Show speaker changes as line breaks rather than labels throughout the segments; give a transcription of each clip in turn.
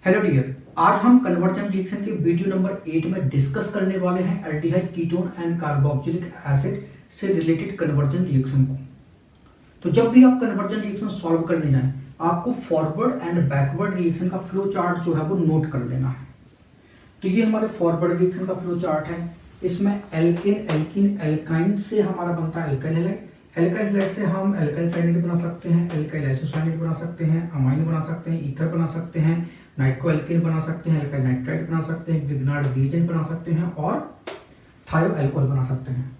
Hello dear, आज हम conversion reaction के वीडियो नंबर 8 में डिस्कस करने वाले हैं aldehyde ketone and carboxylic acid से रिलेटेड कन्वर्जन रिएक्शन को। तो जब भी आप कन्वर्जन रिएक्शन सॉल्व करने जाएं, आपको फॉरवर्ड एंड बैकवर्ड रिएक्शन का फ्लो चार्ट जो है वो नोट कर लेना है। तो ये हमारे फॉरवर्ड रिएक्शन का फ्लो चार्ट है। इसमें एल्केन, एल्कीन, एल्काइन से हमारा बनता है एल्काइल हैलाइड। एल्काइल हैलाइड से हम एल्काइल साइनाइड बना सकते हैं, एल्काइल आइसोसाइनाइड बना सकते हैं, अमाइन बना सकते हैं, ईथर बना सकते हैं, नाइट्रोएल्केन बना सकते हैं, एल्काइल नाइट्राइड बना सकते हैं, ग्रिग्नार्ड रिएजेंट बना सकते हैं और थायो अल्कोहल बना सकते हैं।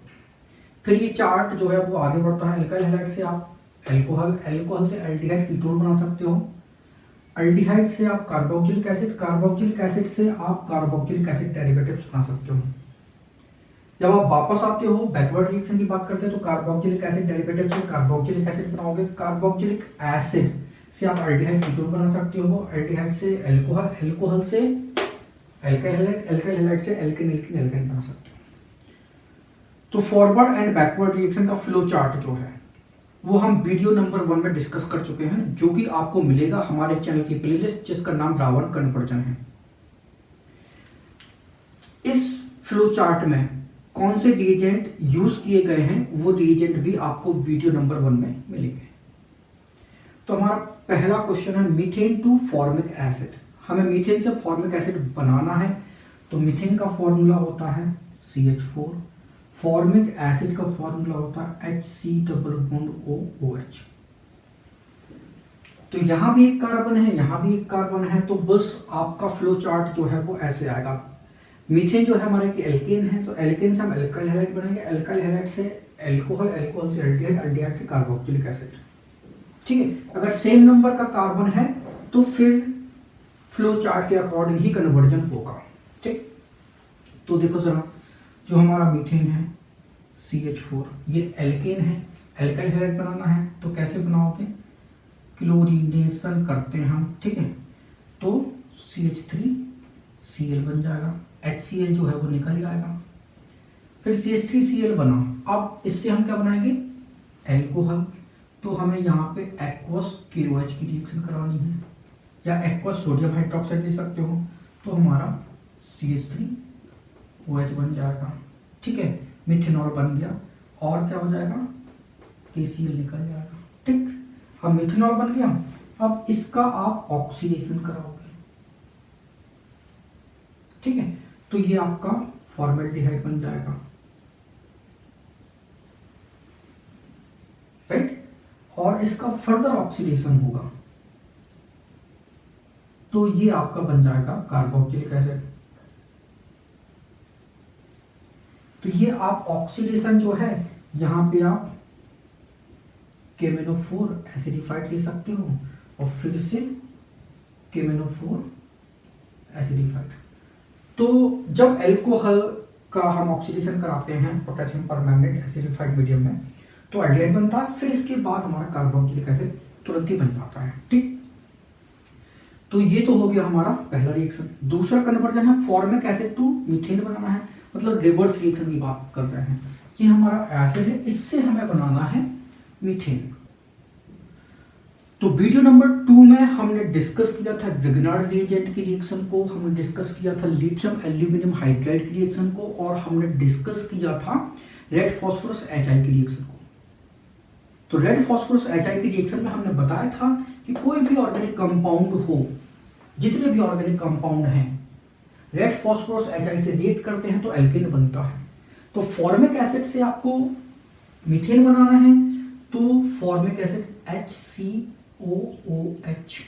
फिर ये चार्ट जो है वो आगे बढ़ता है। एल्काइल हैलाइड से आप अल्कोहल, अल्कोहल से एल्डिहाइड कीटोन बना सकते हो, एल्डिहाइड से आप कार्बोक्सिलिक एसिड, कार्बोक्सिलिक एसिड से आप कार्बोक्सिलिक एसिड डेरिवेटिव्स बना सकते हो। जब आप वापस आते हो बैकवर्ड रिएक्शन की बात करते हैं तो कार्बोक्सिलिक एसिड डेरिवेटिव से कार्बोक्सिलिक एसिड बनाओगे, कार्बोक्सिलिक एसिड से आप एल्डिहाइड कीटोन बना सकते हो, एल्डिहाइड से अल्कोहल, अल्कोहल से एल्काइल हैलाइड, एल्काइल हैलाइड से एल्केन, एल्कीन, एल्काइन बना सकते हो। तो फॉरवर्ड एंड बैकवर्ड रिएक्शन का फ्लो चार्ट जो है वो हम वीडियो नंबर 1 में डिस्कस कर चुके हैं, जो कि आपको मिलेगा हमारे चैनल की प्लेलिस्ट जिसका नाम रावण कन्वर्जन है। इस फ्लो चार्ट में कौन से रिएजेंट यूज किए गए हैं वो रिएजेंट भी आपको वीडियो नंबर 1 में मिलेंगे। तो हमारा पहला क्वेश्चन है मीथेन टू फॉर्मिक एसिड। हमें मीथेन से फॉर्मिक एसिड बनाना है तो मीथेन का फॉर्मूला होता है CH4, फॉर्मिक एसिड का फॉर्मूला होता है HC=OOH। तो यहां भी एक कार्बन है, यहां भी एक कार्बन है, तो बस आपका फ्लो चार्ट जो है वो ऐसे आएगा। मीथेन जो है हमारे एल्केन है, तो एल्केन से हम एल्काइल हैलाइड बनाएंगे, एल्काइल हैलाइड से अल्कोहल, अल्कोहल से एल्डिहाइड, एल्डिहाइड से कार्बोक्सिलिक एसिड। ठीक है, अगर सेम नंबर का कार्बन है तो फिर फ्लो चार्ट के अकॉर्डिंग ही कन्वर्जन होगा। ठीक, तो देखो जरा, जो हमारा मीथेन है CH4, ये एल्केन है, एल्काइल हैलाइड बनाना है तो कैसे बनाओगे, क्लोरीनेशन करते हैं हम। ठीक है, तो CH3Cl बन जाएगा, HCl जो है वो निकल जाएगा, फिर CH3Cl बना। अब इससे हम क्या बनाएंगे, एल्कोहल। तो हमें यहाँ पे एक्वस KOH की रिएक्शन करानी है, या एक्वस सोडियम हाइड्रोक्साइड ले सकते हो, तो हमारा CH3OH बन जाएगा। ठीक है, मिथेनॉल बन गया, और क्या हो जाएगा, KCl निकल जाएगा। ठीक, अब मिथेनॉल बन गया, अब इसका आप ऑक्सीडेशन कराओगे। ठीक है, तो ये आपका फॉर्मेल्डिहाइड बन जाएगा, राइट, और इसका फर्दर ऑक्सीडेशन होगा तो ये आपका बन जाएगा कार्बोक्सिलिक एसिड। तो ये आप ऑक्सीडेशन जो है यहां पे आप KMnO4 एसिडिफाइड ले सकते हो, और फिर से KMnO4 एसिडिफाइड। तो जब अल्कोहल का हम ऑक्सीडेशन कराते हैं पोटेशियम परमैंगनेट एसिडिफाइड मीडियम में तो एल्डिहाइड बनता है, फिर इसके बाद हमारा कार्बोक्सिलिक एसिड तुरंत ही बन जाता है। ठीक, तो ये तो हो गया हमारा पहला रिएक्शन। दूसरा कन्वर्जन है फॉर्मिक एसिड टू मीथेन बनाना है, मतलब रिवर्स रिएक्शन की बात कर रहे हैं। ये हमारा एसिड है, इससे हमें बनाना है मीथेन। तो वीडियो नंबर 2 में हमने डिस्कस किया था ग्रिग्नार्ड रिएजेंट की रिएक्शन को, हमने डिस्कस किया था लिथियम एल्यूमिनियम हाइड्राइड की रिएक्शन को, और हमने डिस्कस किया था रेड फॉस्फोरस HI की रिएक्शन को। तो रेड फॉस्फोरस HI की रिएक्शन में हमने बताया था कि कोई भी ऑर्गेनिक कंपाउंड हो, जितने भी ऑर्गेनिक कंपाउंड हैं, रेड फॉस्फोरस HI से रिएक्ट करते हैं तो एल्केन बनता है। तो फॉर्मिक एसिड से आपको मीथेन बनाना है तो formic acid HCOOH,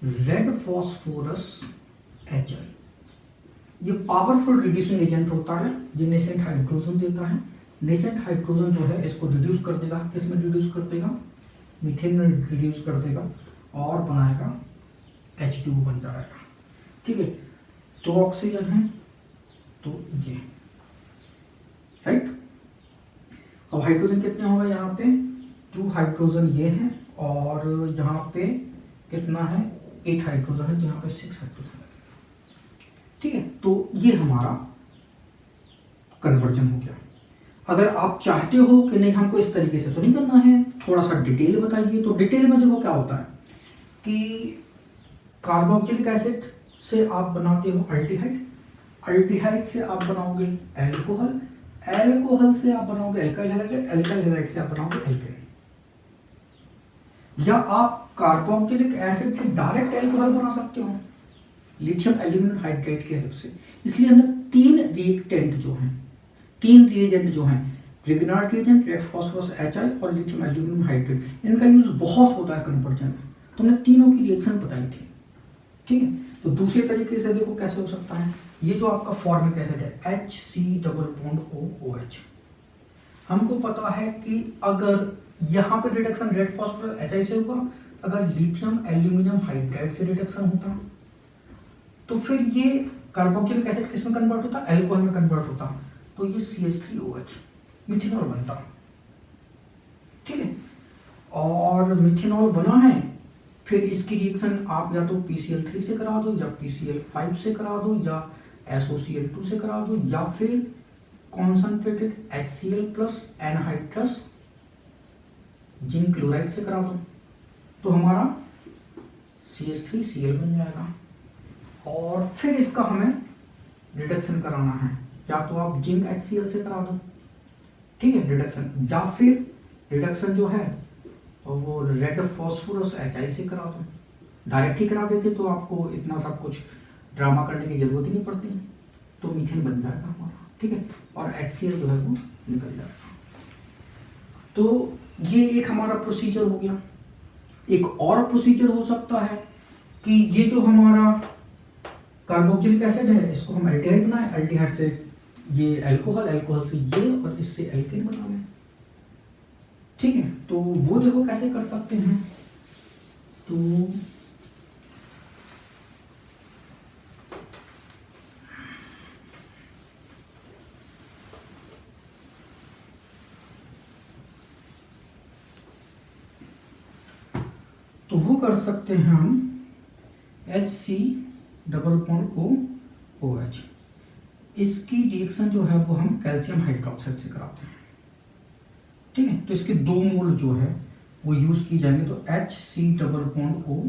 red phosphorus HI, ये पावरफुल रिड्यूसिंग एजेंट होता है, ये नेसेंट हाइड्रोजन देता है। नेसेंट हाइड्रोजन जो है इसको रिड्यूस कर देगा, किस में रिड्यूस कर देगा, मीथेन में रिड्यूस कर देगा, और बनाएगा H2 बन जाएगा। ठीक है, तो ऑक्सीजन है तो ये, राइट। अब हाइड्रोजन कितने होगा, यहाँ पे 2 हाइड्रोजन ये है, और यहाँ पे कितना है, 8 हाइड्रोजन है, तो यहाँ पे 6 हाइड्रोजन है। ठीक है, तो ये हमारा कन्वर्जन हो गया। अगर आप चाहते हो कि नहीं हमको इस तरीके से तो नहीं करना है, थोड़ा सा डिटेल बताइए, तो डिटेल में देखो क्या होता है कि कार्बोक्सिलिक एसिड से आप बनाते हो अल्डिहाइड, अल्डिहाइड से आप बनाओगे एल्कोहल, एल्कोहल से आप बनाओगे एल्काइल हैलाइड, एल्काइल हैलाइड से आप बनाओगे एल्केन। या आप कार्बोक्सिलिक एसिड से डायरेक्ट एल्कोहल बना सकते हो लिथियम एल्यूमिनियम हाइड्रेट की हेल्प से। इसलिए हमने तीन रिएक्टेंट जो हैं, तीन रिएजेंट जो हैं, Grignard reagent, red phosphorus HI और लिथियम एल्यूमिनियम हाइड्रेट, इनका यूज बहुत होता है कन्वर्जन में। तो हमने तीनों की रिएक्शन बताई थी, ठीक है। तो दूसरे तरीके से देखो कैसे हो सकता है। ये जो आपका फॉर्मिक एसिड है HC+OOH, हमको पता है कि अगर यहाँ पे रिडक्शन रेड फास्फोरस HI से होगा, अगर लिथियम एल्यूमिनियम हाइड्राइड से रिडक्शन होता तो फिर ये कार्बोक्सिलिक एसिड किस में कन्वर्ट होता, एल्कोहल में कन्वर्ट होता, तो ये CH3OH मिथेनॉल बनता, ठीक है। और मिथेनॉल बना है, फिर इसकी रिएक्शन आप या तो PCl3 से करा दो, या PCl5 से करा दो, या SOCl2 से करा दो, या फिर concentrated HCl plus anhydrous zinc chloride से करा दो, तो हमारा CH3Cl बन जाएगा। और फिर इसका हमें रिडक्शन कराना है, या तो आप जिंक HCl से करा दो, ठीक है, रिडक्शन, या फिर रिडक्शन जो है वो रेड फास्फोरस HI से करा दो। डायरेक्ट ही करा देते तो आपको इतना सब कुछ ड्रामा करने की जरूरत ही नहीं पड़ती, तो मीथेन बन जाएगा हमारा, ठीक है, और HCl जो है वो निकल जाएगा। तो ये एक हमारा प्रोसीजर हो गया। एक और प्रोसीजर हो सकता है कि ये जो हमारा कार्बोक्सिलिक एसिड है, इसको हम एल्डिहाइड बनाए, एल्डिहाइड से ये एल्कोहल, एल्कोहल से ये, और इससे एल्केन बनावे, ठीक है। तो वो देखो कैसे कर सकते हैं। तो वो कर सकते हैं हम HC+OOH, इसकी रिएक्शन जो है वो हम कैल्शियम हाइड्रोक्साइड से कराते हैं, ठीक है। तो इसके दो मोल जो है वो यूज किए जाएंगे, तो HC+OO,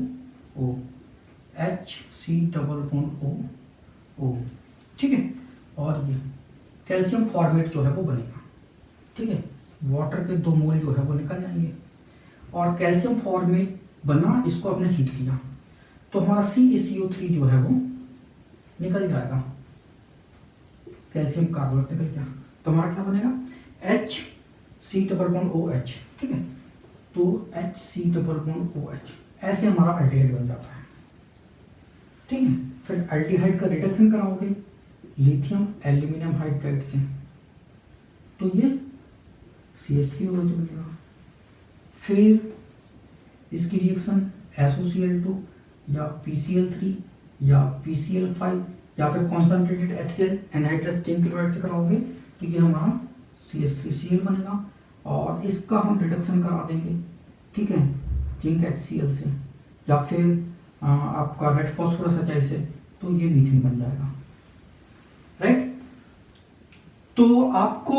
ठीक है। और ये कैल्शियम फॉर्मेट जो है वो बनेगा, ठीक है। वाटर के दो मोल जो है वो निकल जाएंगे, और कैल्शियम फॉर्मेट बना, इसको आपने हीट किया तो हमारा CaCO3 जो है वो निकल जाएगा, कैल्शियम कार्बोनेट निकल गया, तो हमारा क्या बनेगा HC+OH, ठीक है। तो HC+OH ऐसे हमारा अल्डिहाइड बन जाता है, ठीक है। फिर अल्डिहाइड का रिडक्शन कराओगे लिथियम एल्यूमिनियम हाइड्राइड से, तो ये CH3OH बनेगा। फिर इसकी रिएक्शन SOCl2 या PCl3 या PCl5 या फिर concentrated HCl anhydrous zinc chloride से कराओगे, तो ये हमारा CH3Cl बनेगा, और इसका हम रिडक्शन करा देंगे, ठीक है, जिंक HCl से, या फिर आपका रेड फास्फोरस HI से, तो ये मीथेन बन जाएगा, राइट। तो आपको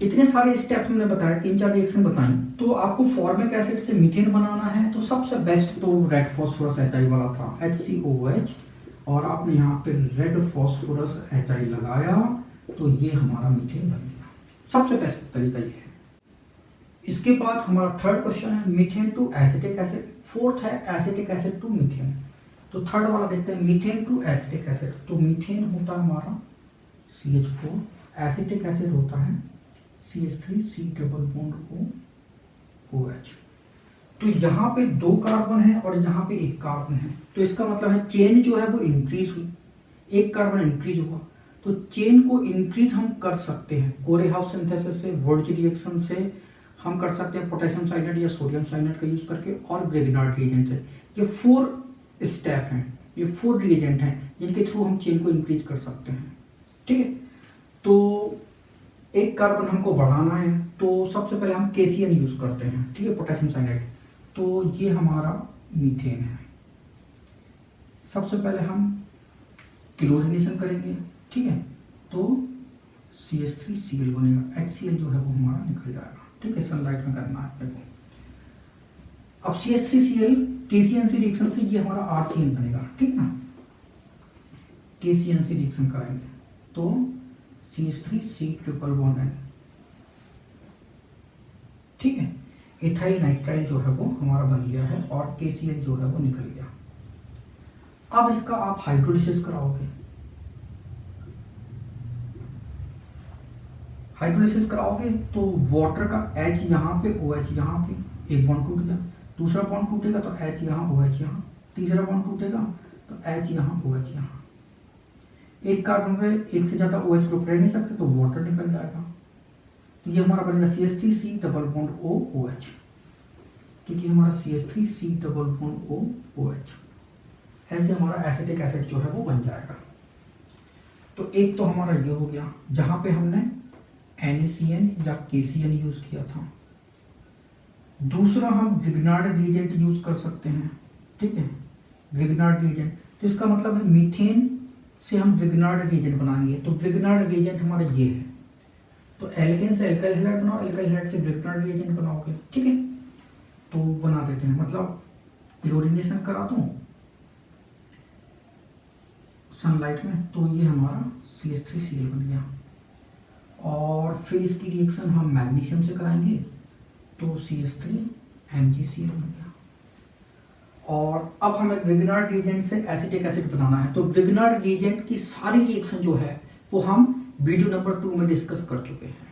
इतने सारे स्टेप हमने बताए, तीन चार रिएक्शन बताई, तो आपको फॉर्मिक एसिड से मीथेन बनाना है, तो सबसे बेस्ट तो रेड फास्फोरस HI वाला था HCOOH, और आपने यहाँ पे रेड फास्फोरस HI लगाया, तो ये हमारा मीथेन बन गया। सबसे बेस्ट तरीका ये है। इसके बाद हमारा थर्ड क्वेश्चन है methane to acetic acid, fourth है एसिटिक एसिड टू मीथेन। तो थर्ड वाला देखते हैं, मीथेन टू एसिटिक एसिड। तो मीथेन होता है हमारा CH4, एसिटिक एसिड होता है CH3C+OOH। तो यहाँ पे दो कार्बन है और यहाँ पे एक कार्बन है, तो इसका मतलब है चेन जो है वो इंक्रीज हुई, एक कार्बन इंक्रीज हुआ, तो चेन को इंक्रीज हम कर सकते हैं कोरे हाउस सिंथेसिस से, वुर्ज रिएक्शन से हम कर सकते हैं, पोटेशियम साइनाइड या सोडियम साइनाइड का यूज करके, और ग्रेगनार्ड रिएजेंट से। ये 4 स्टेप हैं, ये 4 रिएजेंट हैं जिनके थ्रू हम चेन को इंक्रीज कर सकते हैं, ठीक है। तो एक कार्बन हमको बढ़ाना है, तो सबसे पहले हम KCN यूज करते हैं, ठीक है, पोटेशियम साइनाइड। तो ये हमारा मीथेन है। सबसे पहले हम क्लोरीनेशन करेंगे, ठीक है, तो CH3Cl बनेगा, HCl जो है वो हमारा निकल जाएगा, ठीक है, सनलाइट में करना है अपने को। अब CH3Cl KCNC रिएक्शन से ये हमारा RCN बनेगा, ठीक ना। KCNC रिएक्शन कराएंगे तो CH3C ट्रिपल बॉन्ड N, ठीक है। इथाइल नाइट्राइल जो है वो हमारा बन गया है और KCl जो है वो निकल गया। अब इसका आप हाइड्रोलिसिस कराओगे, हाइड्रोलिसिस कराओगे तो वाटर का H यहाँ पे, OH यहाँ पे, एक बॉन्ड टूट गया, दूसरा बॉन्ड टूटेगा तो H यहाँ, OH यहाँ, तीसरा बॉन्ड टूटेगा तो H यहाँ, OH यहाँ। एक कार्बन में एक से ज्यादा OH ग्रुप रह नहीं सकते तो वाटर निकल जाएगा, तो ये हमारा बनेगा CH3C double bond O OH। तो ये हमारा CH3C double bond O OH, ऐसे हमारा एसिटिक एसिड जो है वो बन जाएगा। तो एक तो हमारा ये हो गया जहां पे हमने NaCN या KCN यूज किया था। दूसरा हम ग्रिग्नार्ड रिएजेंट यूज कर सकते हैं, ठीक है, ग्रिग्नार्ड रिएजेंट। तो इसका मतलब है मीथेन से हम ग्रिग्नार्ड रिएजेंट बनाएंगे। तो ग्रिग्नार्ड रिएजेंट हमारा ये है, तो एल्केन से एल्काइल हैलाइड बनाओ, एल्काइल हैलाइड से ग्रिग्नार्ड रिएजेंट बनाओगे, ठीक है। तो बना देते हैं, मतलब क्लोरीनेशन करा दूं सनलाइट में तो ये हमारा CH3Cl बन गया। और फिर इसकी रिएक्शन हम मैग्नीशियम से कराएंगे तो CH3MgCl बन गया। और अब हमें ग्रिग्नार्ड रिएजेंट से एसिटिक एसिड बनाना है। तो ग्रिग्नार्ड रिएजेंट की सारी रिएक्शन जो है वो हम वीडियो नंबर 2 में डिस्कस कर चुके हैं।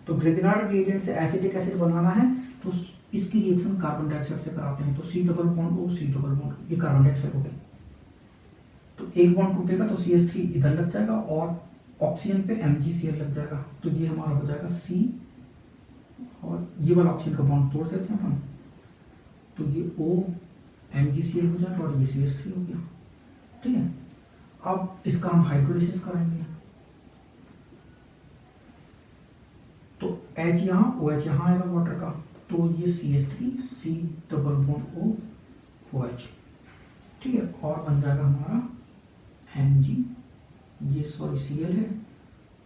तो ग्रिग्नार्ड रिएजेंट से एसिटिक एसिड बनाना है तो इसकी रिएक्शन कार्बन डाइऑक्साइड से कराते हैं। तो C double bond O, C double bond, ये कार्बन डाइऑक्साइड हो गई। तो एक बॉन्ड टूटेगा तो CH3 इधर लग जाएगा और ऑक्सीजन पे MgCl लग जाएगा। तो ये हमारा हो जाएगा C, और ये वाला ऑक्सीजन का बॉन्ड तोड़ देते हैं अपन, तो ये O MgCl हो जाएगा और ये CH3 हो गया, ठीक है। अब इसका हम हाइड्रोलिसिस कराएंगे तो H यहाँ, OH यहाँ आएगा वाटर का, तो ये CH3C double bond O OH, ठीक है। और बन जाएगा हमारा Mg, ये सॉरी Cl है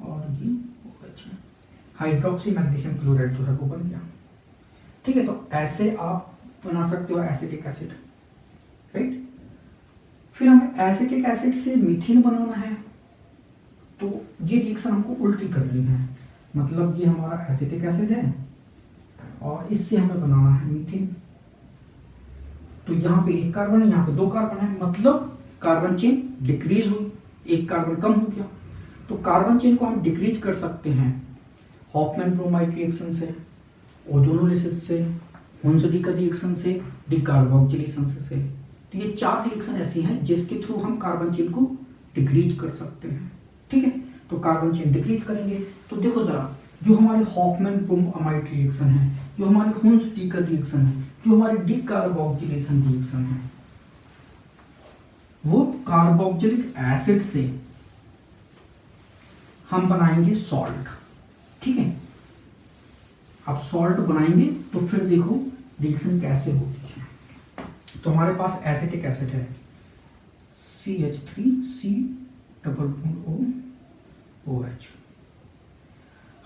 और ये OH है, हाइड्रोक्सी मैग्नीशियम क्लोराइड जो है वो बन गया, ठीक है। तो ऐसे आप बना सकते हो एसिटिक एसिड, राइट। फिर हमें एसिटिक एसिड से मीथेन बनाना है तो ये रिएक्शन हमको उल्टी करनी है, मतलब ये हमारा एसिटिक एसिड है और इससे हमें बनाना है मीथेन। तो यहाँ पे एक कार्बन है, यहाँ पे दो कार्बन है, मतलब कार्बन चेन डिक्रीज हुई, एक कार्बन कम हो गया। तो कार्बन चेन को हम डिक्रीज कर सकते हैं हॉफमैन ब्रोमाइड रिएक्शन से, ओजोनोलिसिस से, हुंसडी का रिएक्शन से, डिकार्बोक्सिलेशन से। तो ये चार रिएक्शन ऐसी हैं जिसके थ्रू हम कार्बन चेन को डिक्रीज कर सकते हैं, ठीक है। तो कार्बन चेन डिक्रीज करेंगे तो देखो जरा, जो हमारी हॉफमैन ब्रोमाइड रिएक्शन है, जो हमारी हुंसडी का रिएक्शन है, जो हमारी डिकार्बोक्सिलेशन रिएक्शन है, वो कार्बोक्सिलिक एसिड से हम बनाएंगे सॉल्ट, ठीक है। अब सॉल्ट बनाएंगे तो फिर देखो रिएक्शन कैसे होती है। तो हमारे पास एसिटिक एसिड है CH3C double bond O OH।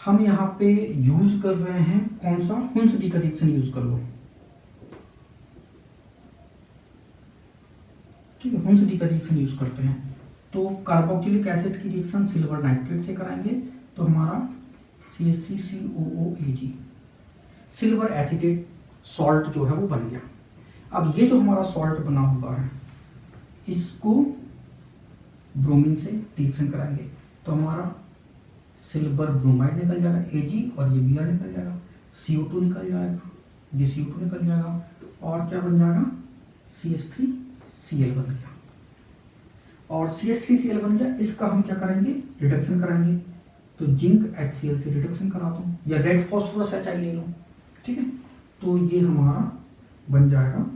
हम यहाँ पे यूज कर रहे हैं कौन सा, हुंसडी का रिएक्शन यूज कर लो, ठीक है, हुंसडी का रिएक्शन यूज करते हैं। तो कार्बोक्सिलिक एसिड की रिएक्शन सिल्वर नाइट्रेट से कराएंगे तो हमारा CH3COOAg, सिल्वर एसिटेट सॉल्ट जो है वो बन गया। अब ये जो हमारा सॉल्ट बना हुआ है इसको ब्रोमीन से रिएक्शन कराएंगे तो हमारा सिल्वर ब्रोमाइड निकल जाएगा Ag, और ये Br निकल जाएगा, CO2 निकल जाएगा, ये CO2 निकल जाएगा, और क्या बन जाएगा CH3Cl बन गया। और CH3Cl बन गया, इसका हम क्या करेंगे, रिडक्शन कराएंगे। तो जिंक HCl से रिडक्शन करा दो या रेड फॉस्फोरस HI ले लो, ठीक है। तो ये हमारा बन जाएगा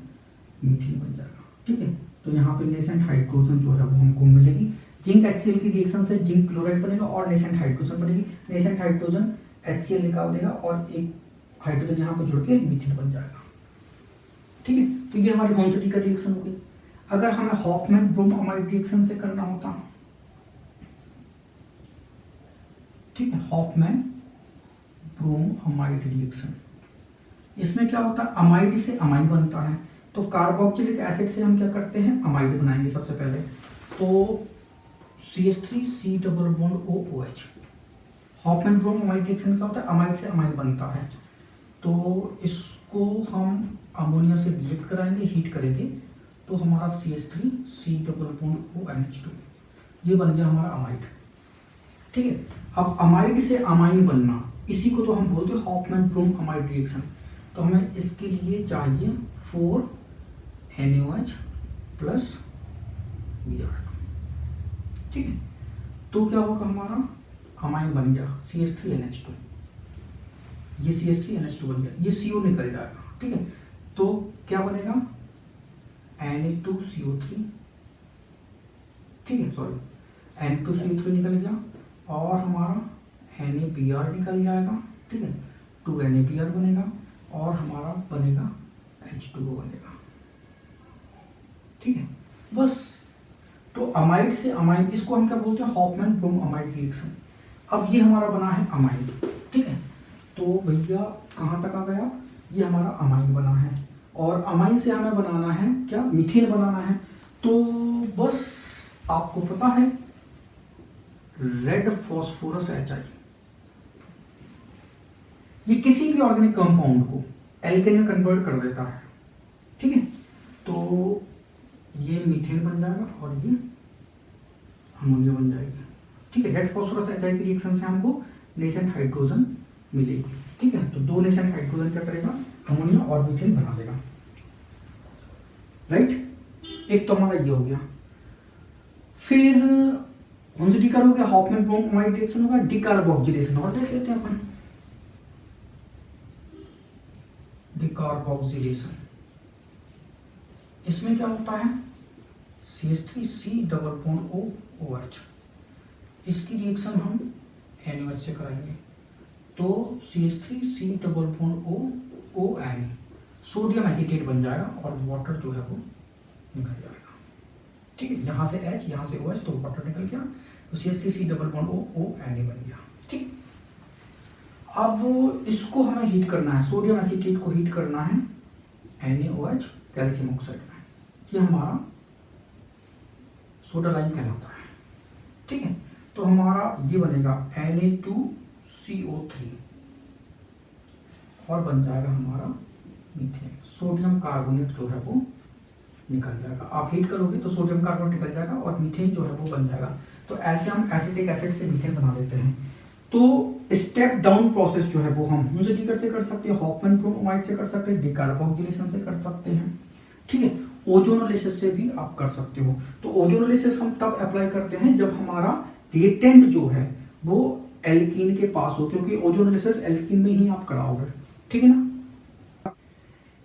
मीथेन बन जाएगा, ठीक है। तो यहाँ पे नेसेंट हाइड्रोजन जो है वो हमको मिलेगी। जिंक HCl की रिएक्शन से जिंक क्लोराइड बनेगा और नेसेंट हाइड्रोजन बनेगी। नेसेंट हाइड्रोजन HCl निकाल देगा और एक हाइड्रोजन यहाँ पे जुड़ के मीथेन बन जाएगा, ठीक है। तो ये हमारी हुंसडी का रिएक्शन हो गई। अगर हमें हॉफमैन ब्रोमाइड रिएक्शन से करना होता, ठीक है, हॉफमैन ब्रोमाइड रिएक्शन, इसमें क्या होता है, अमाइड से अमाइन बनता है। तो कार्बोक्सिलिक एसिड से हम क्या करते हैं, अमाइड बनाएंगे सबसे पहले। तो CH3 double bond OOH, Hofmann bromamide reaction का होता है, अमाइड से अमाइन बनता है। तो इसको हम अमोनिया से रिएक्ट कराएंगे, हीट करेंगे, तो हमारा CH3 डबल बॉन्ड ONH2 ये बन गया हमारा अमाइड। ठीक है, अब अमाइड से अमाइन बनना, इसी को तो हम बोलते हैं हॉफमैन ब्रोम अमाइड रिएक्शन। तो हमें इसके लिए चाहिए 4NaOH प्लस Br। ठीक है, तो क्या होगा, हमारा अमाइन बन गया CH3NH2, ये CH3NH2 बन गया, ये CO निकल जाएगा। ठीक है, तो क्या बनेगा, Na2CO3, ठीक है, सॉरी N2CO3 निकल गया, और हमारा NaBr निकल जाएगा। ठीक है, 2NaBr बनेगा, और हमारा बनेगा H2O बनेगा। ठीक है, बस। तो अमाइड से अमाइड, इसको हम क्या बोलते हैं, हॉफमैन ब्रोम अमाइड रिएक्शन। अब ये हमारा बना है अमाइड। ठीक है, तो भैया कहाँ तक आ गया, ये हमारा अमाइन बना है, और अमाइन से हमें बनाना है क्या, मीथेन बनाना है। तो बस आपको पता है रेड फॉस्फोरस HI, ये किसी भी ऑर्गेनिक कंपाउंड को एल्केन में कन्वर्ट कर देता है। ठीक है, तो ये मीथेन बन जाएगा और ये अमोनिया बन जाएगी। ठीक है, रेड फॉस्फोरस HI की रिएक्शन से हमको नेसेंट हाइड्रोजन मिलेगी। ठीक है, तो 2 नेसेंट हाइड्रोजन क्या करेगा, अमोनिया और मीथेन बना देगा। राइट, एक तो हमारा ये हो गया। फिर कौन सी डिकार हो गया, हॉफमैन ब्रोम अमाइड रिएक्शन होगा, डिकार्बोक्सिलेशन। और देख लेते हैं अपन डिकार्बोक्सिलेशन। इसमें क्या होता है, CH3 डबल बॉन्ड OOH, इसकी रिएक्शन हम NaOH से कराएंगे। तो CH3 double bond ONA, sodium acetate बन जाएगा, और वाटर जो है वो निकल जाएगा। ठीक है, यहाँ से H, यहाँ से OH, तो वाटर निकल गया, तो CH3 डबल बॉन्ड ONA बन गया। ठीक, अब इसको हमें हीट करना है, सोडियम एसीटेट को हीट करना है NaOH कैल्शियम ऑक्साइड में, ये हमारा सोडा लाइम कहलाता है। ठीक है, तो हमारा ये बनेगा Na2CO3, और बन जाएगा हमारा मीथेन। सोडियम कार्बोनेट जो है वो निकल जाएगा, आप हीट करोगे तो सोडियम कार्बोनेट निकल जाएगा, और मीथेन जो है वो बन जाएगा। तो ऐसे हम एसिटिक एसिड से मीथेन बना देते हैं। तो स्टेप डाउन प्रोसेस जो है वो हम हुंजडीकर से कर सकते हैं, हॉफमैन ब्रोम अमाइड से कर सकते हैं, डिकार्बोक्सिलेशन से कर सकते हैं। ठीक है, ओजोनोलिसिस से भी आप कर सकते हो। तो ओजोनोलिसिस हम तब अप्लाई करते हैं जब हमारा रिएक्टेंट जो है वो एल्कीन के पास हो, क्योंकि ओजोनोलिसिस एल्कीन में ही आप कराओगे। ठीक है ना।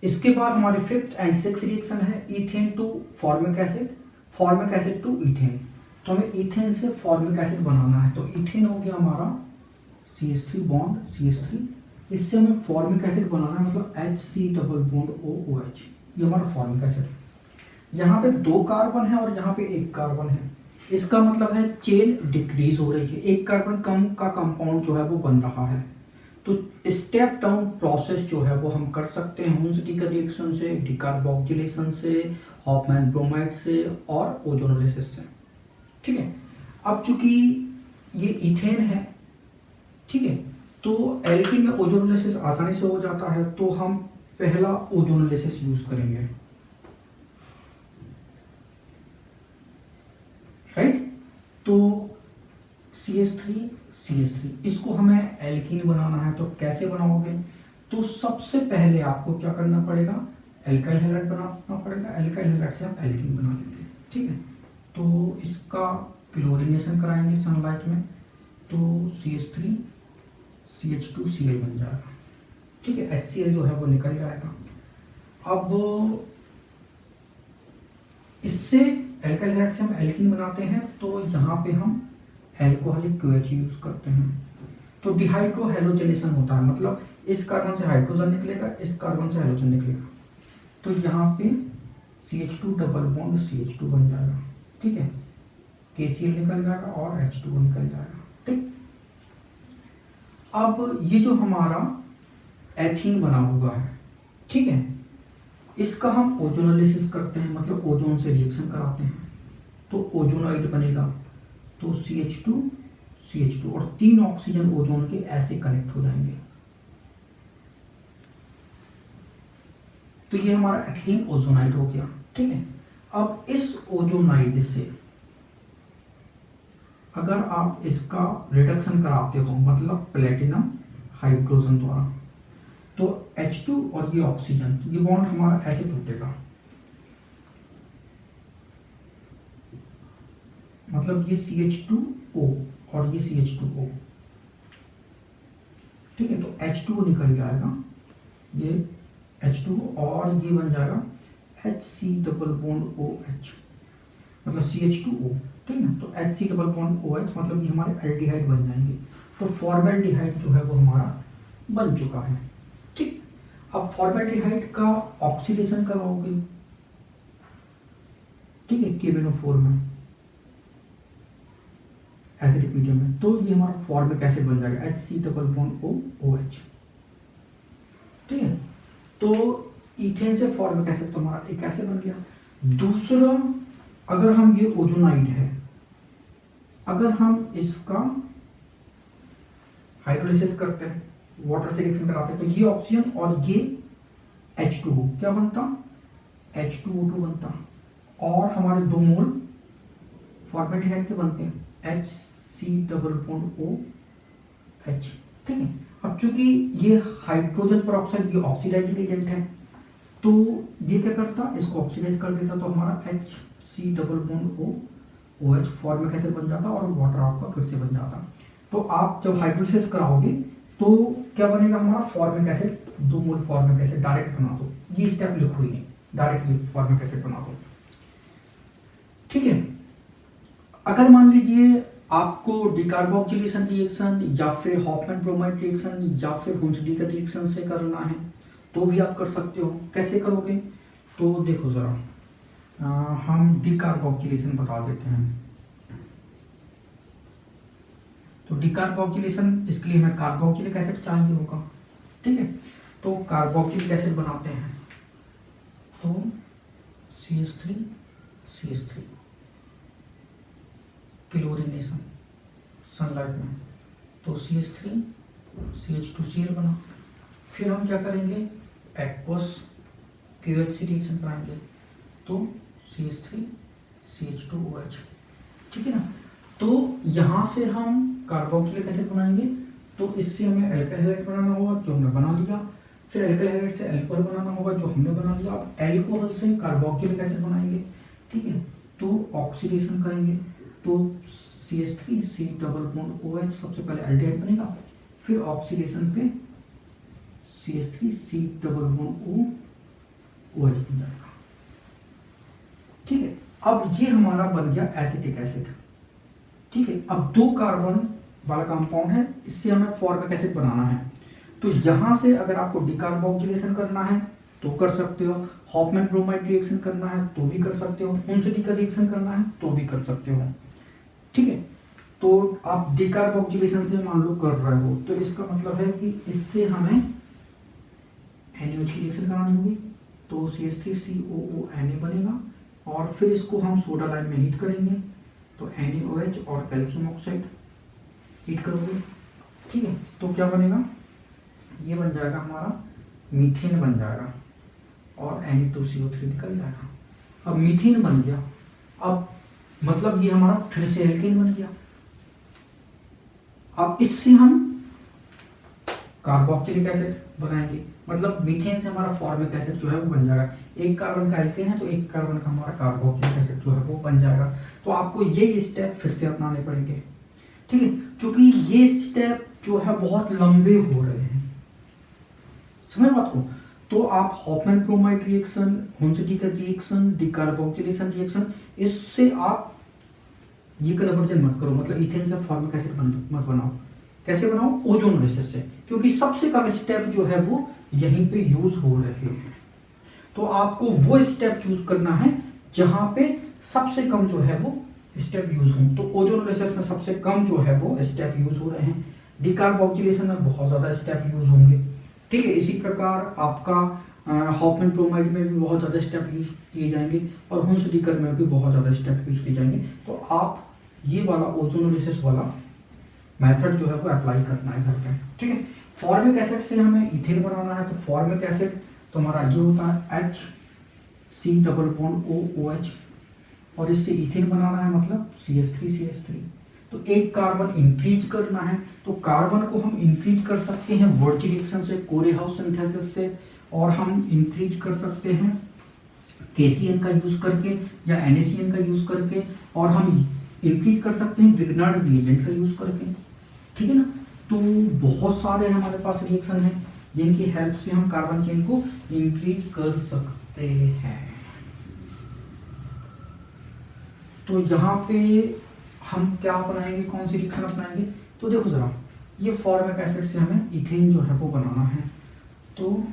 इसके बाद हमारी 5th and 6th रिएक्शन है ethane to formic acid, formic acid to ethane. तो हमें इथेन से फॉर्मिक एसिड बनाना है। तो इथेन हो गया हमारा CH3 बॉन्ड CH3, इससे हमें फॉर्मिक एसिड बनाना है, मतलब HC डबल बॉन्ड OOH, ये हमारा फॉर्मिक एसिड। यहाँ पे 2 कार्बन है और यहाँ पे 1 कार्बन है, इसका मतलब है चेन डिक्रीज हो रही है, 1 कार्बन कम का कंपाउंड जो है वो बन रहा है। तो स्टेप डाउन प्रोसेस जो है वो हम कर सकते हैं हुंजडीकर रिएक्शन से, डिकार्बोक्सिलेशन से, हॉफमैन ब्रोमाइड से, और ओजोनोलिसिस से। ठीक है, अब चूंकि ये इथेन है, ठीक है, तो एल्कीन में ओजोनोलिसिस आसानी से हो जाता है, तो हम पहला ओजोनोलिसिस यूज करेंगे। राइट, तो CH3 इसको हमें एल्कीन बनाना है। तो कैसे बनाओगे, तो सबसे पहले आपको क्या करना पड़ेगा, एल्काइल हैलाइड बनाना पड़ेगा, एल्काइल हैलाइड से हम एल्कीन बना लेंगे। ठीक है, तो इसका क्लोरीनेशन कराएंगे सनलाइट में, तो CH3 CH2Cl बन जाएगा। ठीक है, HCl जो है वो निकल जाएगा। अब इससे एल्काइल हैलाइड से हम एल्कीन बनाते हैं, तो यहाँ पे हम एल्कोहलिक QH यूज करते हैं। तो डिहाइड्रो हैलोजेनेशन होता है, मतलब इस कार्बन से हाइड्रोजन निकलेगा, इस कार्बन से हाइड्रोजन निकलेगा, तो यहाँ पे CH2 डबल बॉन्ड CH2 बन जाएगा। ठीक है, KCl निकल जाएगा और H2O निकल जाएगा। ठीक, अब ये जो हमारा एथीन बना हुआ है, ठीक है। इसका हम ओजोनोलिसिस करते हैं, मतलब ओजोन से रिएक्शन कराते हैं, तो ओजोनाइड बनेगा। तो CH2 और 3 ऑक्सीजन ओजोन के ऐसे कनेक्ट हो जाएंगे। तो ये हमारा एथिलीन ओजोनाइड हो गया। ठीक है। अब इस ओजोनाइड से अगर आप इसका रिडक्शन कराते हो, मतलब प्लेटिनम हाइड्रोजन द्वारा, तो H2 और ये ऑक्सीजन, ये बॉन्ड हमारा ऐसे टूटेगा, मतलब ये CH2O और ये CH2O। ठीक है। तो H2O निकल जाएगा, ये H2O और ये बन जाएगा HC डबल बॉन्ड OH, मतलब CH2O। ठीक है। तो HC डबल बॉन्ड OH, मतलब ये हमारे एल्डिहाइड बन जाएंगे। तो फॉर्मेल्डिहाइड जो है वो हमारा बन चुका है। ठीक। अब फॉर्मेल्डिहाइड का ऑक्सीडेशन कराओगे, ठीक है, KBNO4 में, एसिडिक मीडियम में, तो ये हमारा फॉर्मिक एसिड बन जाएगा HC डबल बॉन्ड OH। ठीक है। तो इथेन से फॉर्मिक एसिड तो हमारा एक एसिड बन गया। दूसरा, अगर हम ये ओजोनाइड है, अगर हम इसका हाइड्रोलिसिस करते हैं, वाटर से रिएक्शन कराते हैं, तो ये ऑक्सीजन और ये H2O क्या बनता, H2O2 बनता, और हमारे 2 मोल फॉर्मेल्डिहाइड के बनते हैं HC डबल बॉन्ड OH। ठीक है। अब चूंकि ये हाइड्रोजन परऑक्साइड ये ऑक्सीडाइजिंग एजेंट है, तो ये क्या करता, इसको ऑक्सीडाइज कर देता, तो हमारा HC double bond OH formic acid बन जाता और वाटर आपका फिर से बन जाता। तो आप जब हाइड्रोलिसिस कराओगे तो क्या बनेगा, हमारा फॉर्मिक एसिड, 2 मोल फॉर्मिक एसिड डायरेक्ट बना दो, ये स्टेप लिखो ही नहीं, डायरेक्टली फॉर्मिक एसिड बना दो। ठीक है। अगर मान लीजिए आपको डिकार्बोक्सिलेशन रिएक्शन या फिर हॉफमैन ब्रोमाइड रिएक्शन या फिर हुंसडीकर रिएक्शन से करना है, तो भी आप कर सकते हो। कैसे करोगे, तो देखो जरा, हम डिकार्बोक्सिलेशन बता देते हैं। तो डिकार्बोक्सिलेशन, इसके लिए हमें कार्बोक्सिलिक एसिड चाहिए होगा। ठीक है। तो कार्बोक्सिलिक एसिड बनाते हैं, तो CH3 क्लोरीनेशन सनलाइट में, तो CH3 CH2Cl बना। फिर हम क्या करेंगे, एक्वस QHC रिएक्शन कराएंगे, तो CH3 CH2OH। ठीक है ना। तो यहाँ से हम कार्बोक्सिलिक एसिड बनाएंगे, तो इससे हमें एल्काइल हैलाइड बनाना होगा, जो हमने बना लिया। फिर एल्काइल हैलाइड से अल्कोहल बनाना होगा, जो हमने बना लिया। अब अल्कोहल से कार्बोक्सिलिक एसिड बनाएंगे। ठीक है। तो ऑक्सीडेशन करेंगे, तो CH3C डबल बॉन्ड OH सबसे पहले एल्डिहाइड बनेगा, फिर ऑक्सीडेशन पे CH3C डबल बॉन्ड OH बन जाएगा। ठीक है। अब ये हमारा बन गया एसिटिक एसिड। ठीक है। अब 2 कार्बन वाला कंपाउंड है, इससे हमें फॉर्मिक एसिड बनाना है। तो यहां से अगर आपको डिकार्बोक्सिलेशन करना है तो कर सकते हो, हॉफमैन ब्रोमाइड रिएक्शन करना है तो भी कर सकते हो, हुंसडीकर रिएक्शन करना है तो भी कर सकते हो। ठीक है। तो आप डिकार्बोक्सिलेशन से मान लो कर रहे हो, तो इसका मतलब है कि इससे हमें NaOH की रिएक्शन करानी होगी, तो CH3COO Na बनेगा, और फिर इसको हम सोडा लाइम में हीट करेंगे, तो NaOH और कैल्शियम ऑक्साइड हीट करोगे। ठीक है। तो क्या बनेगा, ये बन जाएगा हमारा मीथेन बन जाएगा, और Na2CO3 निकल जाएगा। अब मीथेन बन गया, अब मतलब ये हमारा फिर से एल्केन बन गया। अब इससे हम कार्बोक्सिलिक एसिड बनाएंगे, मतलब मीथेन से हमारा फॉर्मिक एसिड जो है वो बन जाएगा। एक कार्बन का एल्केन है, तो एक कार्बन का हमारा कार्बोक्सिलिक एसिड जो है वो बन जाएगा। तो आपको ये स्टेप फिर से अपनाने पड़ेंगे। ठीक है। क्योंकि ये स्टेप जो है बहुत लंबे हो रहे हैं, समझ बात को। तो आप Hofmann bromide reaction, Hunsdiecker reaction, decarboxylation reaction, इससे आप ये कन्वर्जन मत करो, मतलब इथेन से फॉर्मिक एसिड मत बनाओ। कैसे बनाओ, ओजोनोलिसिस से, क्योंकि सबसे कम स्टेप जो है वो यहीं पे यूज हो रहे हैं। तो आपको वो स्टेप चूज करना है जहां पे सबसे कम जो है वो स्टेप यूज हो। तो ओजोनोलिसिस में सबसे कम जो है वो स्टेप यूज हो रहे हैं, डिकार्बोक्सिलेशन में बहुत ज्यादा स्टेप यूज होंगे। ठीक है। इसी प्रकार आपका हॉफमैन ब्रोमाइड में भी बहुत ज़्यादा स्टेप यूज़ किए जाएंगे और हुंसलीकर में भी बहुत ज़्यादा स्टेप यूज़ किए जाएंगे। तो आप ये वाला ओजोनोलिसिस वाला मेथड जो है वो अप्लाई करना है घर पे, ठीक है। फॉर्मिक एसिड से हमें इथेन बनाना है, तो फॉर्मिक एसिड तो हमारा ये होता है HC डबल बॉन्ड OOH, और इससे इथेन बनाना है मतलब CH3CH3। तो एक कार्बन इंक्रीज करना है, तो कार्बन को हम इंक्रीज कर सकते हैं वर्च रिएक्शन से, कोरेहाउस सिंथेसिस से, और हम इंक्रीज कर सकते हैं KCN का यूज करके या NaCN का यूज करके, और हम इंक्रीज कर सकते हैं ग्रिग्नार्ड रिएजेंट का यूज करके, ठीक है ना। तो बहुत सारे हमारे पास रिएक्शन हैं जिनकी हेल्प से हम कार्बन चेन को इंक्रीज कर सकते हैं। तो यहाँ पे हम क्या अपनाएंगे, कौन सी रिएक्शन अपनाएंगे, तो देखो जरा, ये फॉर्मिक एसिड से हमें इथेन जो है वो बनाना है, तो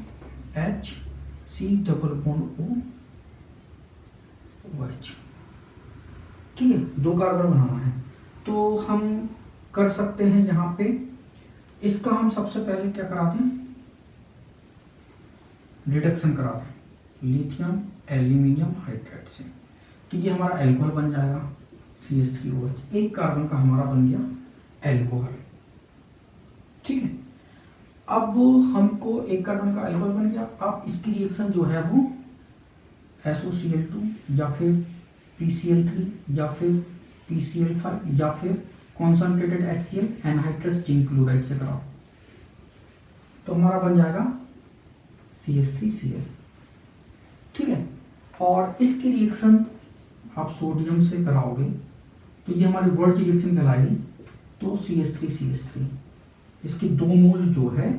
HC डबल बॉन्ड OH, ठीक है, 2 कार्बन बनाना है। तो हम कर सकते हैं यहाँ पे, इसका हम सबसे पहले क्या कराते हैं, रिडक्शन कराते हैं लिथियम एल्यूमिनियम हाइड्राइड से। तो ये हमारा एल्कोहल बन जाएगा CH3OH, एक कार्बन का हमारा बन गया एल्कोहल, ठीक है। अब हमको एक कार्बन का एल्कोहल बन गया, अब इसकी रिएक्शन जो है वो SOCl2 या फिर PCl3 या फिर PCl5 या फिर concentrated HCl anhydrous zinc chloride से कराओ, तो हमारा बन जाएगा CH3Cl, ठीक है। और इसकी रिएक्शन आप सोडियम से कराओगे तो ये हमारी वर्च रिएक्शन कहलाएगी, तो CH3CH3, इसकी 2 मोल जो है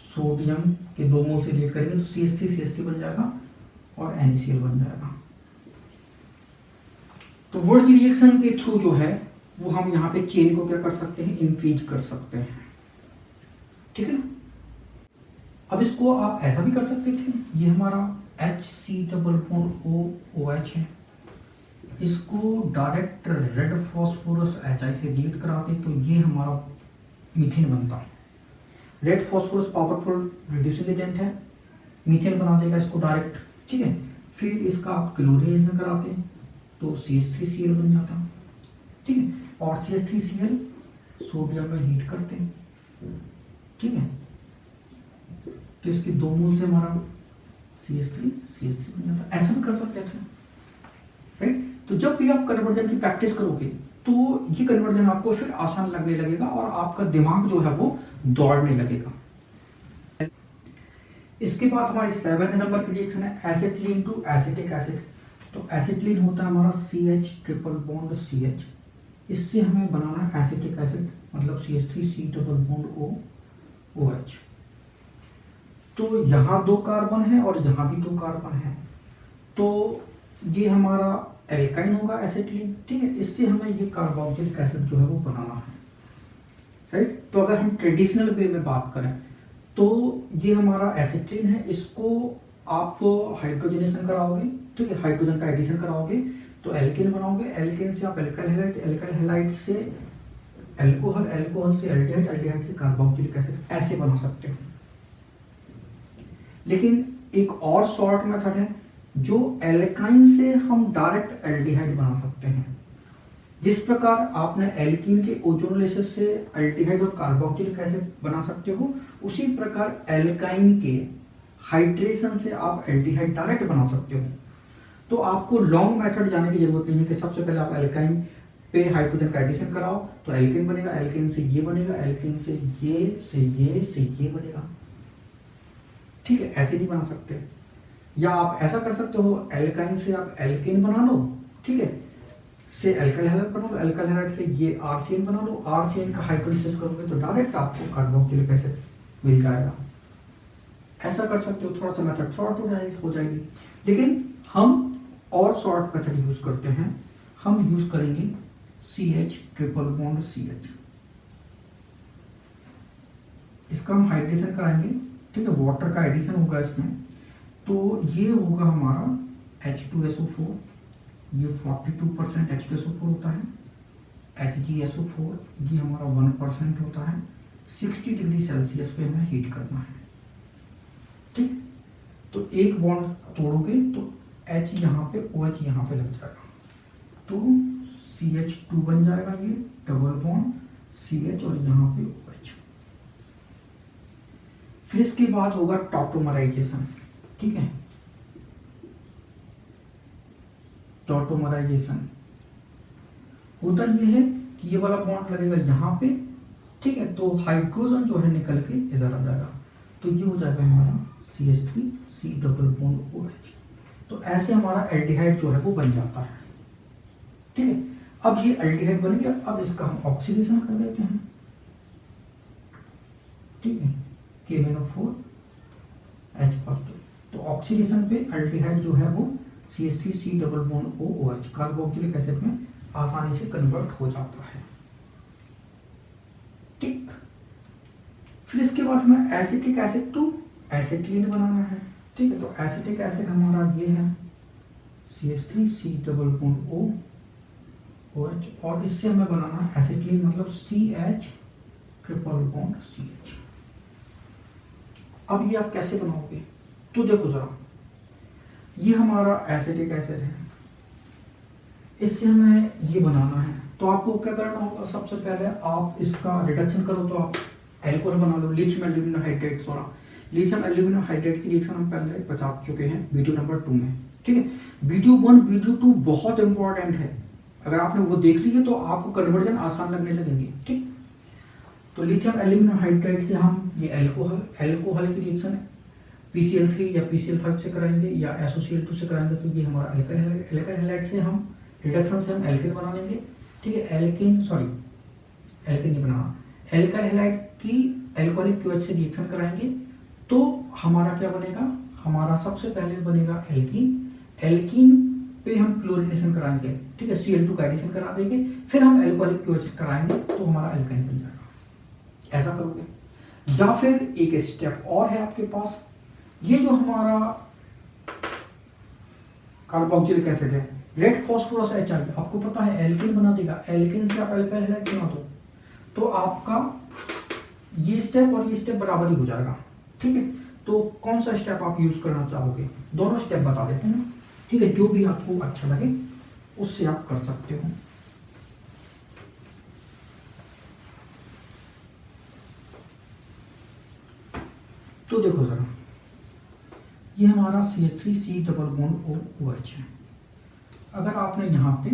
सोडियम के 2 मोल से रिएक्ट करेंगे तो CH3CH3 बन जाएगा और NaCl बन जाएगा। तो वर्च रिएक्शन के थ्रू जो है वो हम यहाँ पे चेन को क्या कर सकते हैं, इंक्रीज कर सकते हैं, ठीक है ना। अब इसको आप ऐसा भी कर सकते थे, ये हमारा HC डबल बॉन्ड OH है, इसको डायरेक्ट रेड फॉस्फोरस HI से डिलीट कराते तो ये हमारा मीथेन बनता। Red phosphorus powerful reducing agent है, मीथेन बना देगा इसको डायरेक्ट, ठीक है। फिर इसका आप क्लोरीनेशन कराते तो CH3Cl बन जाता, ठीक है। और CH3Cl सोडियम में हीट करते हैं, ठीक है, तो इसकी 2 मोल से हमारा CH3 बन जाता। ऐसा भी कर सकते थे, राइट। तो जब भी आप कन्वर्जन की प्रैक्टिस करोगे तो ये कन्वर्जन आपको फिर आसान लगने लगेगा और आपका दिमाग जो है वो दौड़ने लगेगा। इसके बाद हमारी 7वें नंबर की रिएक्शन है एसिटिलीन टू एसिटिक एसिड। तो एसिटिलीन होता है हमारा CH ट्रिपल बॉन्ड CH, इससे हमें बनाना है एसिटिक एसिड मतलब CH3C डबल बॉन्ड OH। तो यहाँ 2 कार्बन है और यहाँ भी 2 कार्बन है, तो ये हमारा एल्काइन होगा एसिटिलीन, ठीक है। इससे हमें ये कार्बोक्सिलिक एसिड जो है वो बनाना है, राइट। तो अगर हम ट्रेडिशनल वे में बात करें तो ये हमारा एसिटिलीन है, इसको आप हाइड्रोजनेशन कराओगे, ठीक है, हाइड्रोजन का एडिशन कराओगे तो एल्केन बनाओगे, एल्केन से आप एल्काइल हैलाइड, एल्काइल हैलाइड से एल्कोहल, एल्कोहल से एल्डिहाइड, एल्डिहाइड से कार्बोक्सिलिक एसिड, ऐसे बना सकते हो। लेकिन एक और शॉर्ट मेथड है जो एल्काइन से हम डायरेक्ट एल्डिहाइड बना सकते हैं। जिस प्रकार आपने एल्कीन के ओजोनोलिसिस से एल्डिहाइड और कार्बोक्सिलिक एसिड बना सकते हो, उसी प्रकार एल्काइन के हाइड्रेशन से आप एल्डिहाइड डायरेक्ट बना सकते हो। तो आपको लॉन्ग मेथड जाने की जरूरत नहीं है कि सबसे पहले आप एल्काइन पे हाइड्रोजन का एडिशन कराओ तो एल्केन बनेगा, एल्केन से ये बनेगा, एल्केन से ये बनेगा, ठीक है। ऐसे नहीं बना सकते। या आप ऐसा कर सकते हो, एल्काइन से आप एल्केन बना लो, ठीक है, से एल्काइल हैलाइड बना लो, एल्काइल हैलाइड से ये आरसीएन बना लो, आरसीएन का हाइड्रोलिसिस करोगे तो डायरेक्ट आपको कार्बोक्सिलिक एसिड मिल जाएगा। ऐसा कर सकते हो, थोड़ा सा मेथड शॉर्ट हो जाएगी। लेकिन हम और शॉर्ट मेथड यूज करते हैं, हम यूज करेंगे CH ट्रिपल बॉन्ड CH। इसका हम हाइड्रेशन कराएंगे, ठीक है, वाटर का एडिशन होगा इसमें, तो ये होगा हमारा H2SO4, ये 42% H2SO4 होता है, HgSO4 ये हमारा 1% होता है। 60 डिग्री सेल्सियस पे हमें हीट करना है, ठीक। तो एक बॉन्ड तोड़ोगे तो H यहाँ पे OH यहाँ पे लग जाएगा, तो CH2 बन जाएगा, ये डबल बॉन्ड CH और यहाँ पे OH। फिर इसके बाद होगा टॉटोमराइजेशन, ठीक है। टॉटोमराइजेशन होता ये है कि ये वाला बॉन्ड लगेगा यहाँ पे, ठीक है, तो हाइड्रोजन जो है निकल के इधर आ जाएगा, तो ये हो जाएगा हमारा CH3 C double bond OH। तो ऐसे हमारा एल्डिहाइड जो है वो बन जाता है, ठीक है। अब ये एल्डिहाइड बन गया, अब इसका हम ऑक्सीडेशन कर देते हैं, ठीक है, KNO4 H+। तो ऑक्सीडेशन पे एल्डिहाइड जो है वो CH3 C double bond OH carboxylic acid में आसानी से कन्वर्ट हो जाता है, ठीक। फिर इसके बाद हमें एसिटिक एसिड टू एसिटिलीन बनाना है, ठीक है। तो एसिटिक एसिड हमारा ये है CH3 C double bond OH और इससे हमें बनाना है एसिटिलीन, मतलब CH ट्रिपल बॉन्ड CH। अब ये आप कैसे बनाओगे, तो देखो जरा, ये हमारा एसिटिक एसिड है, इससे हमें ये बनाना है, तो आपको क्या करना होगा, सबसे पहले आप इसका रिडक्शन करो, तो आप एल्कोहल बना लो, लिथियम एल्यूमिनियम हाइड्रेट, सोना लिथियम एल्यूमिनियम हाइड्रेट की रिएक्शन हम पहले बता चुके हैं वीडियो नंबर 2 में, ठीक है। वीडियो 1 वीडियो 2 बहुत इंपॉर्टेंट है, अगर आपने वो देख ली है तो आपको कन्वर्जन आसान लगने लगेंगे, ठीक। तो लिथियम एल्यूमिनियम हाइड्रेट से हम ये एल्कोहल की रिएक्शन PCl3 या PCl5 से कराएंगे या SOCl2 से कराएंगे, तो ये हमारा एल्काइल हैलाइड से हम रिडक्शन से हम एल्किन बना लेंगे, ठीक है। एल्किन नहीं बनाना, एल्काइल हैलाइड की एल्कोहलिक QH से रिएक्शन कराएंगे, तो हमारा क्या बनेगा, हमारा सबसे पहले बनेगा एल्कीन पे हम क्लोरीनेशन कराएंगे, ठीक है, Cl2 का एडिशन करा देंगे, फिर हम एल्कोहलिक QH कराएंगे, तो हमारा एल्काइन बन जाएगा। ऐसा करोगे, या फिर एक स्टेप और है आपके पास, ये जो हमारा कार्बोक्सिलिक एसिड है, रेड फॉस्फोरस HI, आपको पता है एल्किन बना देगा, एल्किन से आप एल्काइल हैलाइड बना दो, तो आपका ये स्टेप और ये स्टेप बराबर ही हो जाएगा, ठीक है। तो कौन सा स्टेप आप यूज करना चाहोगे, दोनों स्टेप बता देते हैं, ठीक है, जो भी आपको अच्छा लगे उससे आप कर सकते हो। तो देखो जरा, ये हमारा CH3 C double bond OH है, अगर आपने यहाँ पे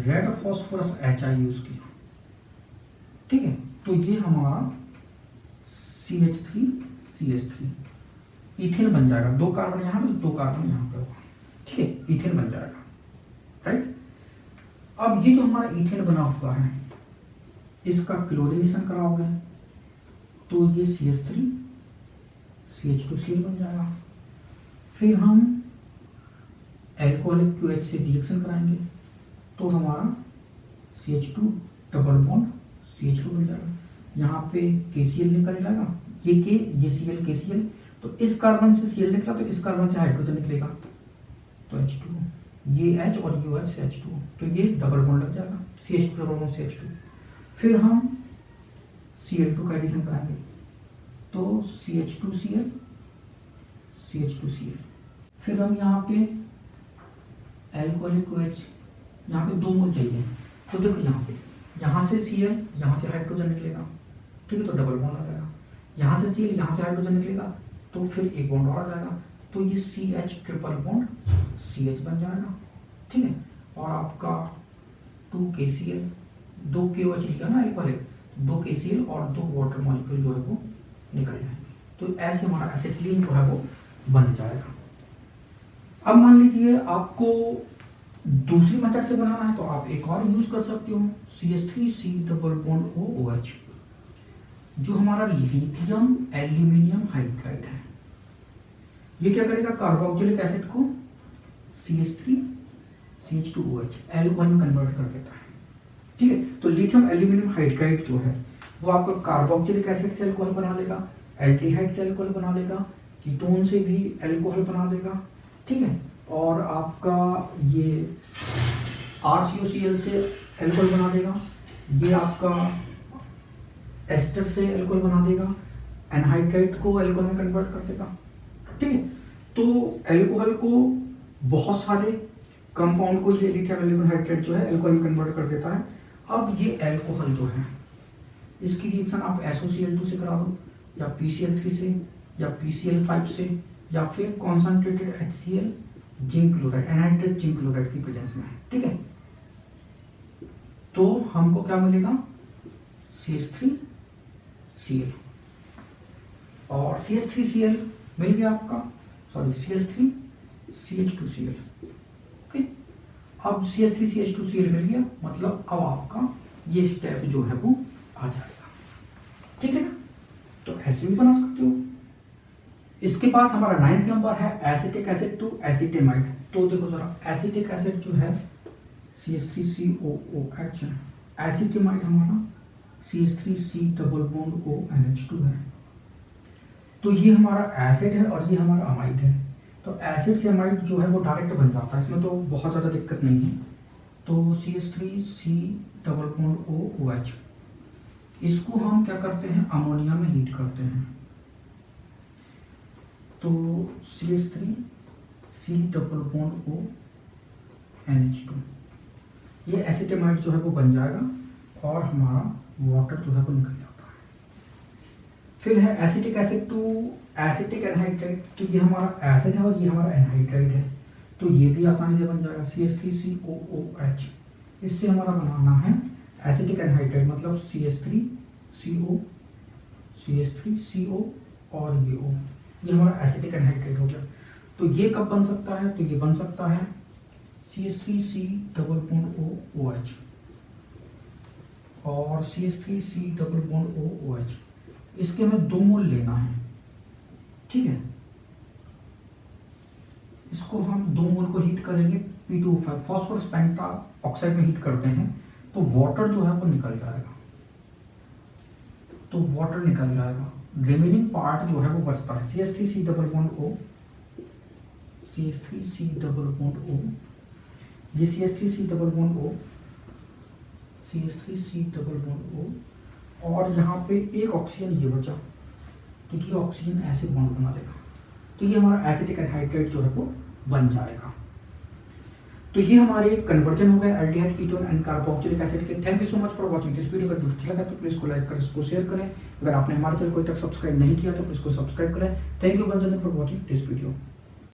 रेड फॉस्फोरस HI यूज किया, ठीक है, तो ये हमारा CH3 CH3 इथेन बन जाएगा, 2 कार्बन यहाँ पे 2 कार्बन यहाँ पे होगा, ठीक है, इथेन बन जाएगा, राइट। अब ये जो हमारा इथेन बना हुआ है, इसका क्लोरीनेशन कराओगे, तो ये CH3 CH2Cl बन जाएगा, फिर हम एल्कोहलिक QH से रिएक्शन कराएंगे, तो हमारा CH2 डबल बॉन्ड CH2 बन जाएगा, यहाँ पे KCl निकल जाएगा, ये Cl KCl, तो इस कार्बन से Cl निकला, तो इस कार्बन से हाइड्रोजन निकलेगा, तो H2, ये H और ये OH से H2, तो ये डबल बॉन्ड लग जाएगा, CH2 डबल बॉन्ड CH2, फिर हम Cl2 का एडिशन कराएंगे, तो CH2Cl CH2Cl, फिर हम यहाँ पे एल्कोहलिक OH, यहाँ पे 2 मोल चाहिए, तो देखो यहाँ से Cl, यहाँ से हाइड्रोजन निकलेगा, ठीक है, तो डबल बॉन्ड आ जाएगा, यहाँ से Cl, यहाँ से हाइड्रोजन निकलेगा, तो फिर एक बॉन्ड और आ जाएगा, तो ये CH ट्रिपल बॉन्ड CH बन जाएगा, ठीक है। और आपका 2 KCl, 2 KOH लिखा ना एल्कोहलिक, 2 KCl और 2 वाटर मॉलिक्यूल जो है वो निकल जाएंगे, तो ऐसे हमारा एसिटिलीन जो है वो बन जाएगा। अब मान लीजिए आपको दूसरी मेथड से बनाना है, तो आप एक और यूज कर सकते हो, CH3 C double bond OH, जो हमारा लिथियम एल्यूमिनियम हाइड्राइड है, ये क्या करेगा, कार्बोक्सिलिक एसिड को CH3 CH2OH एल्कोहल में कन्वर्ट कर देता है, ठीक है। तो लिथियम एल्यूमिनियम हाइड्राइड जो है वो आपका कार्बोक्सिलिक एसिड से एल्कोहल बना लेगा, एल्डिहाइड से एल्कोहल बना लेगा, कीटोन से भी एल्कोहल बना देगा, ठीक है। और आपका ये RCOCl से एल्कोहल बना देगा, ये आपका एस्टर से एल्कोहल बना देगा, एनहाइड्राइड को एल्कोहल में कन्वर्ट कर देगा, ठीक है। तो एल्कोहल को बहुत सारे कंपाउंड को ये लिथियम एल्यूमिनियम हाइड्रेट जो है एल्कोहल में कन्वर्ट कर देता है। अब ये एल्कोहल जो है इसकी रिएक्शन आप SOCl2 से करा दो, या PCl3 से, या PCl5 से, या फिर concentrated HCl zinc chloride, anhydride zinc chloride की प्रेजेंस में है, ठीक है। तो हमको क्या मिलेगा, CH3Cl, और CH3Cl मिल गया आपका, सॉरी CH3CH2Cl, ओके। अब CH3CH2Cl मिल गया, मतलब अब आपका ये स्टेप जो है वो आ जाएगा, ठीक है ना। तो ऐसे भी बना सकते हो। इसके बाद हमारा 9th नंबर है एसिटिक एसिड टू एसिटेमाइड। तो देखो जरा, एसिटिक एसिड जो है CH3COOH है, एसिटेमाइड हमारा CH3C+ONH2 है। तो ये हमारा एसिड है और ये हमारा अमाइड है। तो एसिड से अमाइड जो है वो डायरेक्ट बन जाता है, इसमें तो बहुत ज़्यादा दिक्कत नहीं है। तो CH3C+OOH, इसको हम क्या करते हैं, अमोनिया में हीट करते हैं। तो CH3C+ONH2, ये एसिटेमाइड जो है वो बन जाएगा और हमारा वाटर जो है वो निकल जाता है। फिर है acetic acid to acetic anhydride. तो ये हमारा एसिड है और ये हमारा एनहाइड्राइड है। तो ये भी आसानी से बन जाएगा, CH3COOH। इससे हमारा बनाना है एसिटिक एनहाइड्राइड, मतलब CH3CO और ये O, ये हमारा एसिटिक एनहाइड्राइड हो गया। तो ये कब बन सकता है, तो ये बन सकता है CH3C+OOH और CH3C+OOH, इसके हमें 2 मोल लेना है, ठीक है। इसको हम 2 मोल को हीट करेंगे, P2O5 फॉस्फोरस पेंटा ऑक्साइड में हीट करते हैं, तो वाटर जो है वो निकल जाएगा। तो वाटर निकल जाएगा, रिमेनिंग पार्ट जो है वो बचता है CH3C+O, CH3C+O, ये CH3C+O, CH3C+O, और यहाँ पे एक ऑक्सीजन ये बचा, तो ये ऑक्सीजन एसिड बॉन्ड बना देगा। तो ये हमारा एसिटिक एनहाइड्राइड जो है वो बन जाएगा। तो ये हमारे कन्वर्जन हो गए aldehyde ketone and carboxylic acid के। Thank you so much for watching this video. अगर अच्छा लगा तो प्लीज को लाइक करें, इसको शेयर करें। अगर आपने हमारे चैनल को अभी तक सब्सक्राइब नहीं किया तो प्लीज को सब्सक्राइब करें। Thank you once again for watching this video.